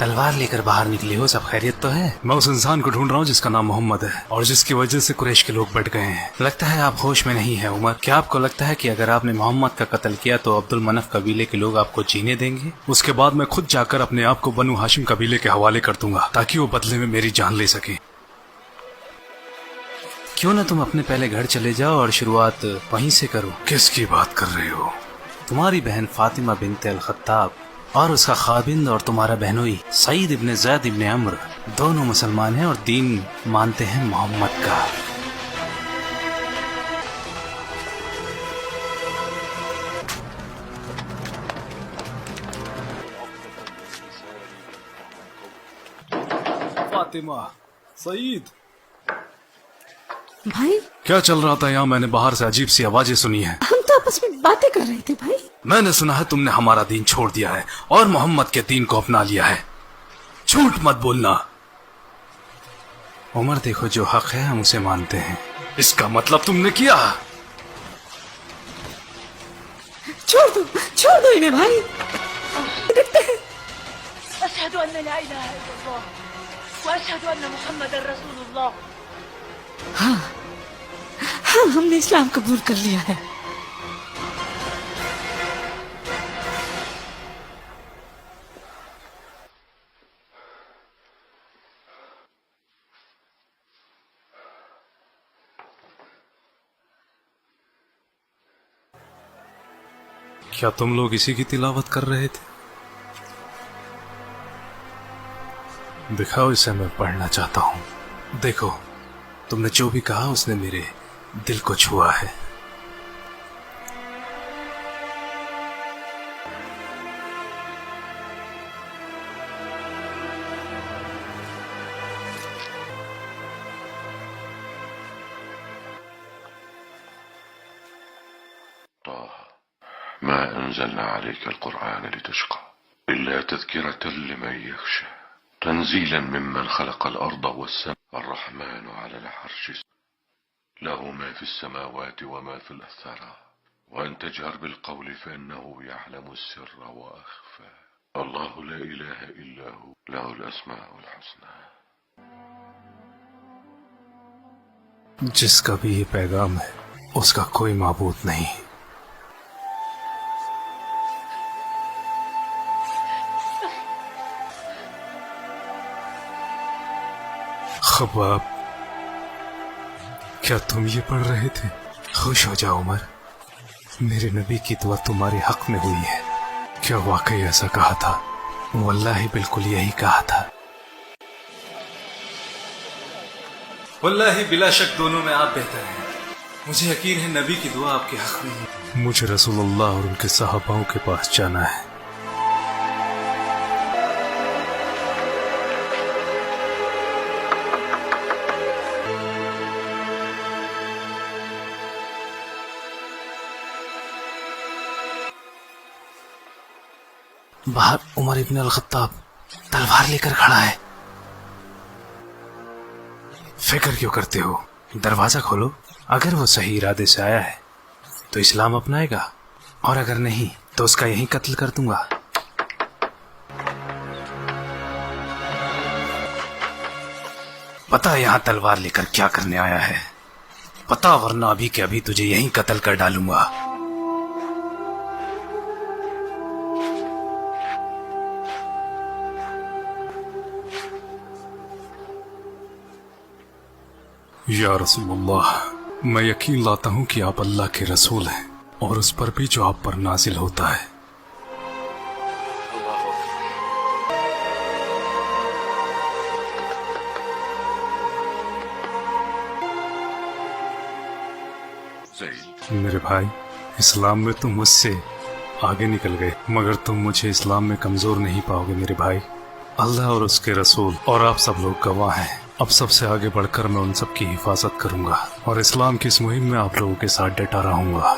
तलवार लेकर बाहर निकले हो, सब खैरियत तो है? मैं उस इंसान को ढूंढ रहा हूँ जिसका नाम मोहम्मद है और जिसकी वजह से कुरैश के लोग बढ़ गए हैं। लगता है आप होश में नहीं है उमर। क्या आपको लगता है कि अगर आपने मोहम्मद का कत्ल किया तो अब्दुल मनफ कबीले के लोग आपको जीने देंगे? उसके बाद मैं खुद जाकर अपने आप को बनु हाशिम कबीले के हवाले कर दूंगा ताकि वो बदले में मेरी जान ले सके। क्यों ना तुम अपने पहले घर चले जाओ और शुरुआत वहीं से करो। किसकी बात कर रहे हो? तुम्हारी बहन फातिमा बिनते अल खत्ताब और उसका खाबिंद और तुम्हारा बहनोई सईद इब्ने ज़ैद इब्ने अम्र दोनों मुसलमान हैं और दीन मानते हैं मोहम्मद का। फातिमा, सईद, भाई क्या चल रहा था यहाँ? मैंने बाहर से अजीब सी आवाजें सुनी है। हम तो आपस में बातें कर रहे थे भाई। मैंने सुना है तुमने हमारा दीन छोड़ दिया है और मोहम्मद के दीन को अपना लिया है। झूठ मत बोलना। उमर, देखो जो हक है हम उसे मानते हैं। इसका मतलब तुमने किया? छोड़ दो इन्हें भाई। देखते हैं। अशहदु अन्ना ला इलाहा इल्लल्लाह व अशहदु अन्ना मुहम्मदर रसूलुल्लाह। हाँ, हमने इस्लाम कबूल कर लिया है। क्या तुम लोग इसी की तिलावत कर रहे थे? दिखाओ इसे, मैं पढ़ना चाहता हूँ। देखो, तुमने जो भी कहा उसने मेरे दिल को छुआ है। ما أنزلنا عليك القرآن لتشقى إلا تذكرة لمن يخشى تنزيلا ممن خلق الأرض والسماء الرحمن على العرش له ما في السماوات وما في الثرى وأن تجهر بالقول فإنه يعلم السر وأخفى الله لا إله إلا هو له الأسماء الحسنى। जिसका भी ये पैगाम है उसका कोई माबूद नहीं। खबाब, क्या तुम ये पढ़ रहे थे? खुश हो जाओ उमर, मेरे नबी की दुआ तुम्हारे हक में हुई है। क्या वाकई ऐसा कहा था? वल्लाही बिल्कुल यही कहा था। वल्लाही बिला शक दोनों में आप बेहतर हैं। मुझे यकीन है नबी की दुआ आपके हक में है। मुझे रसूलुल्लाह और उनके सहाबाओं के पास जाना है। बाहर उमर इब्न अल खत्ताब तलवार लेकर खड़ा है। फिक्र क्यों करते हो? दरवाजा खोलो। अगर वो सही इरादे से आया है तो इस्लाम अपनाएगा और अगर नहीं तो उसका यहीं कत्ल कर दूंगा। पता है यहाँ तलवार लेकर क्या करने आया है? पता, वरना अभी के अभी तुझे यहीं कत्ल कर डालूंगा। या रसूलुल्लाह, मैं यकीन लाता हूँ कि आप अल्लाह के रसूल हैं और उस पर भी जो आप पर नाजिल होता है। मेरे भाई, इस्लाम में तुम मुझसे आगे निकल गए, मगर तुम मुझे इस्लाम में कमजोर नहीं पाओगे मेरे भाई। अल्लाह और उसके रसूल और आप सब लोग गवाह हैं। अब सबसे आगे बढ़कर मैं उन सब की हिफाजत करूंगा और इस्लाम की इस मुहिम में आप लोगों के साथ डटा रहूंगा।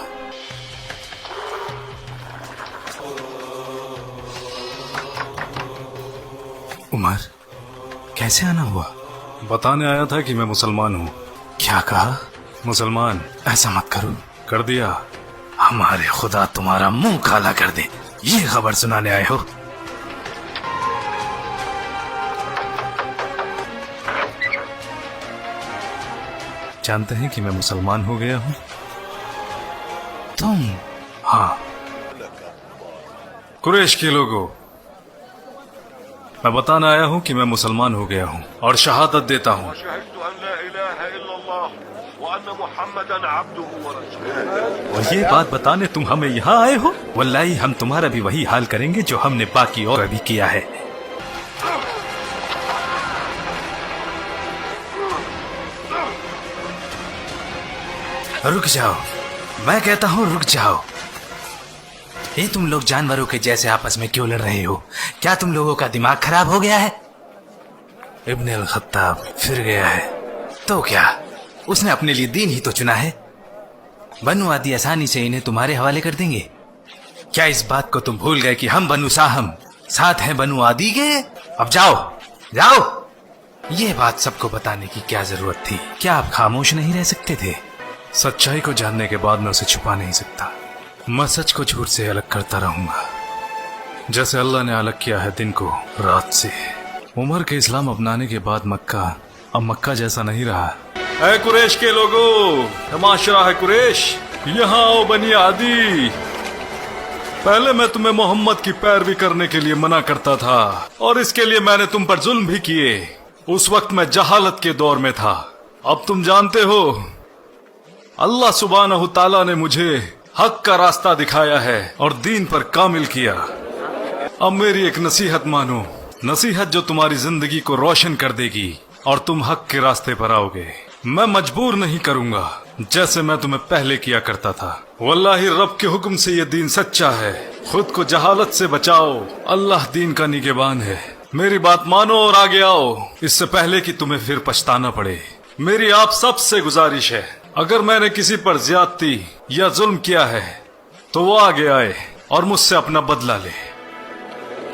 उमर, कैसे आना हुआ? बताने आया था कि मैं मुसलमान हूँ। क्या कहा? मुसलमान। ऐसा मत करो। कर दिया। हमारे खुदा तुम्हारा मुंह काला कर दे, ये खबर सुनाने आए हो? जानते हैं कि मैं मुसलमान हो गया हूँ? तुम? हाँ। कुरैश के लोगों, मैं बताना आया हूँ कि मैं मुसलमान हो गया हूँ और शहादत देता हूँ और ये बात बताने तुम हमें यहाँ आए हो? वल्लाही हम तुम्हारा भी वही हाल करेंगे जो हमने बाकी और भी किया है। रुक जाओ, मैं कहता हूँ रुक जाओ। ये तुम लोग जानवरों के जैसे आपस में क्यों लड़ रहे हो? क्या तुम लोगों का दिमाग खराब हो गया है? इब्न अल खत्ताब फिर गया है तो क्या, उसने अपने लिए दीन ही तो चुना है। बनु आदि आसानी से इन्हें तुम्हारे हवाले कर देंगे। क्या इस बात को तुम भूल गए कि हम बनु साहम साथ हैं बनु आदि के? अब जाओ जाओ। ये बात सबको बताने की क्या जरूरत थी? क्या आप खामोश नहीं रह सकते थे? सच्चाई को जानने के बाद मैं उसे छुपा नहीं सकता। मैं सच को झूठ से अलग करता रहूंगा, जैसे अल्लाह ने अलग किया है दिन को रात से। उमर के इस्लाम अपनाने के बाद मक्का अब मक्का जैसा नहीं रहा। ऐ कुरैश के लोगों, तमाशा है कुरैश, यहाँ आओ बनी आदि। पहले मैं तुम्हें मोहम्मद की पैरवी करने के लिए मना करता था और इसके लिए मैंने तुम पर जुल्म भी किए। उस वक्त मैं जहालत के दौर में था। अब तुम जानते हो अल्लाह सुब्हानहू ताला ने मुझे हक का रास्ता दिखाया है और दीन पर कामिल किया। अब मेरी एक नसीहत मानो, नसीहत जो तुम्हारी जिंदगी को रोशन कर देगी और तुम हक के रास्ते पर आओगे। मैं मजबूर नहीं करूंगा जैसे मैं तुम्हें पहले किया करता था। वल्लाही रब के हुक्म से ये दीन सच्चा है। खुद को जहालत से बचाओ, अल्लाह दीन का निगहबान है। मेरी बात मानो और आगे आओ, इससे पहले कि तुम्हें फिर पछताना पड़े। मेरी आप सब से गुजारिश है, अगर मैंने किसी पर ज्यादती या जुल्म किया है तो वो आगे आए और मुझसे अपना बदला ले।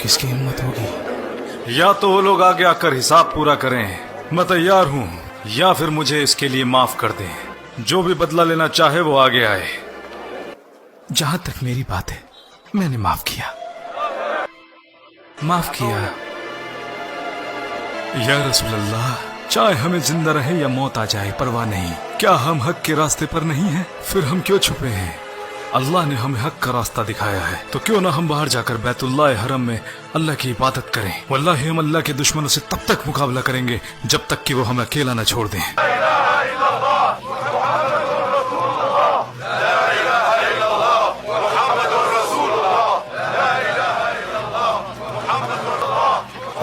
किसकी हिम्मत होगी? या तो वो लोग आगे आकर हिसाब पूरा करें, मैं तैयार हूँ, या फिर मुझे इसके लिए माफ कर दें। जो भी बदला लेना चाहे वो आगे आए। जहां तक मेरी बात है, मैंने माफ किया, माफ किया। या रसूल अल्लाह, चाहे हमें जिंदा रहे या मौत आ जाए परवाह नहीं। क्या हम हक के रास्ते पर नहीं हैं? फिर हम क्यों छुपे हैं? अल्लाह ने हमें हक का रास्ता दिखाया है, तो क्यों ना हम बाहर जाकर बैतुल्लाह हरम में अल्लाह की इबादत करें। वल्लाही हम अल्लाह के दुश्मनों से तब तक मुकाबला करेंगे जब तक कि वो हमें अकेला न छोड़ दें।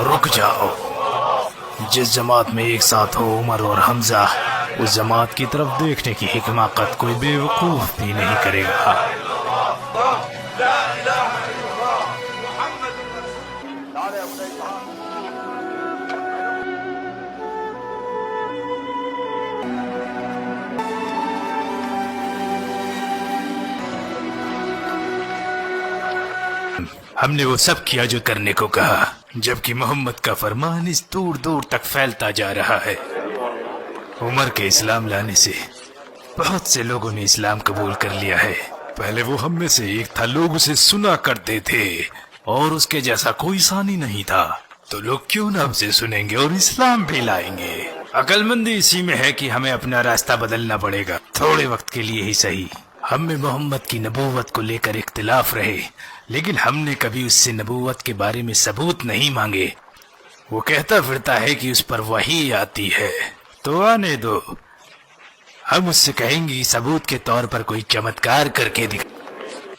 रुक जाओ, जिस जमात में एक साथ हो उमर और हमजा, उस जमात की तरफ देखने की हिकमाकत कोई बेवकूफ भी नहीं करेगा। हमने वो सब किया जो करने को कहा, जबकि मोहम्मद का फरमान इस दूर दूर तक फैलता जा रहा है। उमर के इस्लाम लाने से बहुत से लोगों ने इस्लाम कबूल कर लिया है। पहले वो हम में से एक था, लोग उसे सुना करते थे और उसके जैसा कोई सानी नहीं था, तो लोग क्यों ना उसे सुनेंगे और इस्लाम भी लाएंगे। अक्लमंदी इसी में है कि हमें अपना रास्ता बदलना पड़ेगा, थोड़े वक्त के लिए ही सही। हम में मोहम्मद की नबूवत को लेकर इख्तिलाफ रहे, लेकिन हमने कभी उससे नबूवत के बारे में सबूत नहीं मांगे। वो कहता फिरता है कि उस पर वही आती है, तो आने दो। हम उससे कहेंगे सबूत के तौर पर कोई चमत्कार करके दिखा,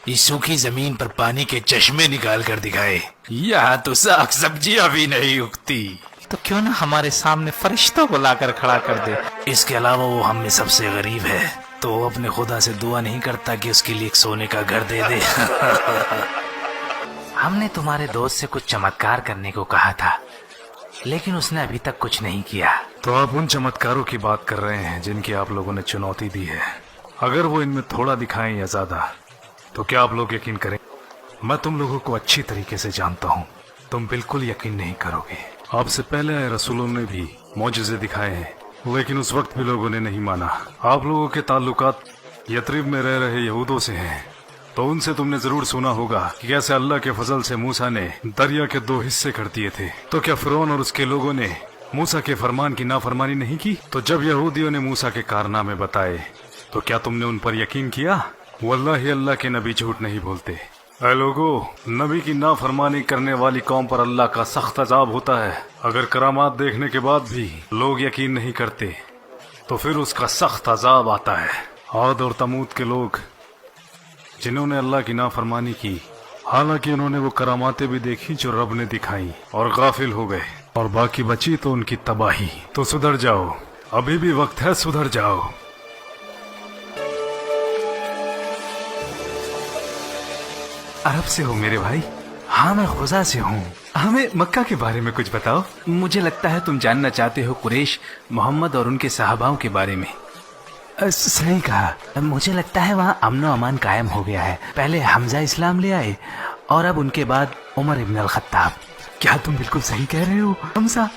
इस सूखी जमीन पर पानी के चश्मे निकाल कर दिखाए। यहाँ तो साग सब्जियां भी नहीं उगती, तो क्यों ना हमारे सामने फरिश्तों को लाकर खड़ा कर दे। इसके अलावा वो हम में सबसे गरीब है, तो वो अपने खुदा से दुआ नहीं करता कि उसके लिए एक सोने का घर दे दे। हमने तुम्हारे दोस्त से कुछ चमत्कार करने को कहा था, लेकिन उसने अभी तक कुछ नहीं किया। तो आप उन चमत्कारों की बात कर रहे हैं जिनकी आप लोगों ने चुनौती दी है। अगर वो इनमें थोड़ा दिखाएं या ज्यादा, तो क्या आप लोग यकीन करें? मैं तुम लोगों को अच्छी तरीके से जानता हूँ, तुम बिल्कुल यकीन नहीं करोगे। आपसे पहले आए रसूलों ने भी मौजज़े दिखाए हैं, लेकिन उस वक्त भी लोगों ने नहीं माना। आप लोगों के ताल्लुकात यथरिब में रह रहे यहूदों से हैं, तो उनसे तुमने जरूर सुना होगा कि कैसे अल्लाह के फजल से मूसा ने दरिया के 2 हिस्से कर दिए थे। तो क्या फिरौन और उसके लोगों ने मूसा के फरमान की नाफरमानी नहीं की? तो जब यहूदियों ने मूसा के कारनामे बताए तो क्या तुमने उन पर यकीन किया? वल्लाही अल्लाह के नबी झूठ नहीं बोलते। ऐ लोगो, नबी की नाफरमानी करने वाली कौम पर अल्लाह का सख्त अजाब होता है। अगर करामात देखने के बाद भी लोग यकीन नहीं करते तो फिर उसका सख्त अजाब आता है। आद और तमूद के लोग जिन्होंने अल्लाह की नाफरमानी की, हालांकि उन्होंने वो करामातें भी देखी जो रब ने दिखाई और गाफिल हो गए, और बाकी बची तो उनकी तबाही। तो सुधर जाओ, अभी भी वक्त है, सुधर जाओ। अरब से हो मेरे भाई? हाँ, मैं खुजा से हूँ। हमें मक्का के बारे में कुछ बताओ। मुझे लगता है तुम जानना चाहते हो कुरैश, मोहम्मद और उनके सहाबाओं के बारे में। सही कहा। मुझे लगता है वहाँ अमन व अमान कायम हो गया है। पहले हमजा इस्लाम ले आए और अब उनके बाद उमर इब्न अल खत्ताब। क्या तुम बिल्कुल सही कह रहे हो? हमजा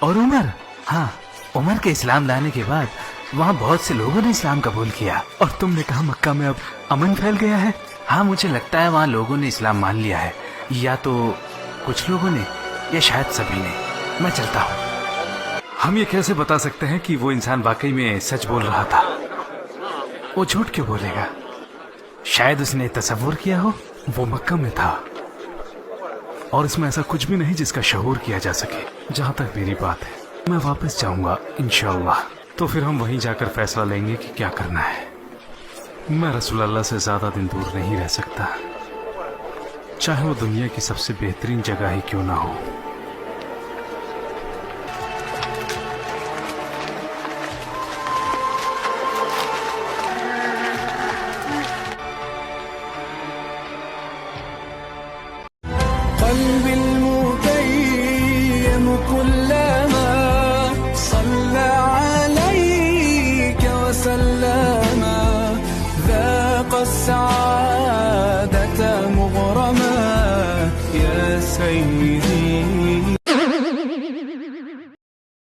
और उमर? हाँ, उमर के इस्लाम लाने के बाद वहाँ बहुत से लोगों ने इस्लाम कबूल किया। और तुमने कहा मक्का में अब अमन फैल गया है? हाँ, मुझे लगता है वहाँ लोगों ने इस्लाम मान लिया है, या तो कुछ लोगों ने या शायद सभी ने। मैं चलता हूँ। हम ये कैसे बता सकते हैं कि वो इंसान वाकई में सच बोल रहा था? वो झूठ क्यों बोलेगा? शायद उसने तसव्वुर किया हो वो मक्का में था और इसमें ऐसा कुछ भी नहीं जिसका शऊर किया जा सके। जहाँ तक मेरी बात है, मैं वापस जाऊंगा इंशाअल्लाह। तो फिर हम वहीं जाकर फैसला लेंगे कि क्या करना है। मैं रसूल अल्लाह से ज्यादा दिन दूर नहीं रह सकता, चाहे वो दुनिया की सबसे बेहतरीन जगह ही क्यों ना हो। قلبي المتيم كلما صلى عليك وسلم ذاق السعادة مغرما يا سيدي